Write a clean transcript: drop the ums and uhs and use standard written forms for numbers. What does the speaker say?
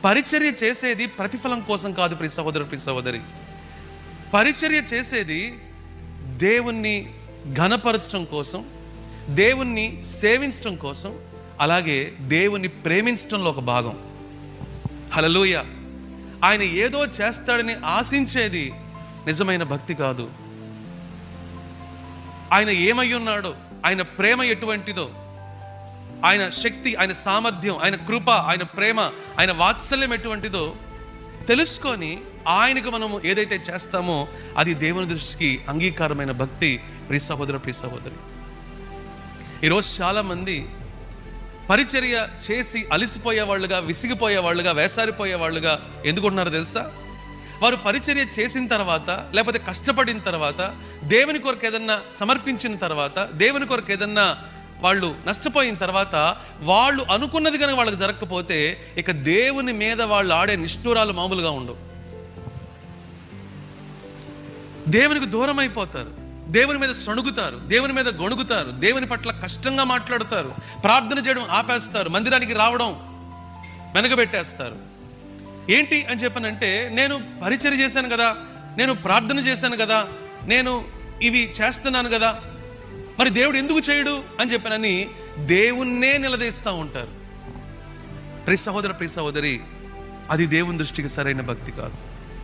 పరిచర్య చేసేది ప్రతిఫలం కోసం కాదు ప్రియ సహోదరు, ప్రియ సహోదరి. పరిచర్య చేసేది దేవుణ్ణి ఘనపరచడం కోసం, దేవుణ్ణి సేవించడం కోసం, అలాగే దేవుణ్ణి ప్రేమించడంలో ఒక భాగం. హల్లెలూయా. ఆయన ఏదో చేస్తాడని ఆశించేది నిజమైన భక్తి కాదు. ఆయన ఏమై ఉన్నాడో, ఆయన ప్రేమ ఎటువంటిదో, ఆయన శక్తి, ఆయన సామర్థ్యం, ఆయన కృప, ఆయన ప్రేమ, ఆయన వాత్సల్యం ఎటువంటిదో తెలుసుకొని ఆయనకు మనము ఏదైతే చేస్తామో అది దేవుని దృష్టికి అంగీకారమైన భక్తి. ప్రియ సహోదర, ప్రియ సహోదరి, ఈరోజు చాలామంది పరిచర్య చేసి అలసిపోయేవాళ్ళుగా, విసిగిపోయేవాళ్ళుగా, వేసారిపోయేవాళ్ళుగా ఎందుకుంటున్నారో తెలుసా? వారు పరిచర్య చేసిన తర్వాత, లేకపోతే కష్టపడిన తర్వాత, దేవుని కొరకు ఏదన్నా సమర్పించిన తర్వాత, దేవుని కొరకు ఏదన్నా వాళ్ళు నష్టపోయిన తర్వాత, వాళ్ళు అనుకున్నది కనుక వాళ్ళకి జరగకపోతే ఇక దేవుని మీద వాళ్ళు ఆడే నిష్ఠూరాలు మామూలుగా ఉండవు. దేవునికి దూరం అయిపోతారు, దేవుని మీద సణుగుతారు, దేవుని మీద గొణుగుతారు, దేవుని పట్ల కష్టంగా మాట్లాడతారు, ప్రార్థన చేయడం ఆపేస్తారు, మందిరానికి రావడం వెనకబెట్టేస్తారు. ఏంటి అని చెప్పనంటే, నేను పరిచర్య చేశాను కదా, నేను ప్రార్థన చేశాను కదా, నేను ఇవి చేస్తున్నాను కదా, మరి దేవుడు ఎందుకు చేయడు అని చెప్పనని దేవుణ్ణే నిలదీస్తూ ఉంటారు. ప్రియ సహోదర, ప్రియ సహోదరి, అది దేవుని దృష్టికి సరైన భక్తి కాదు.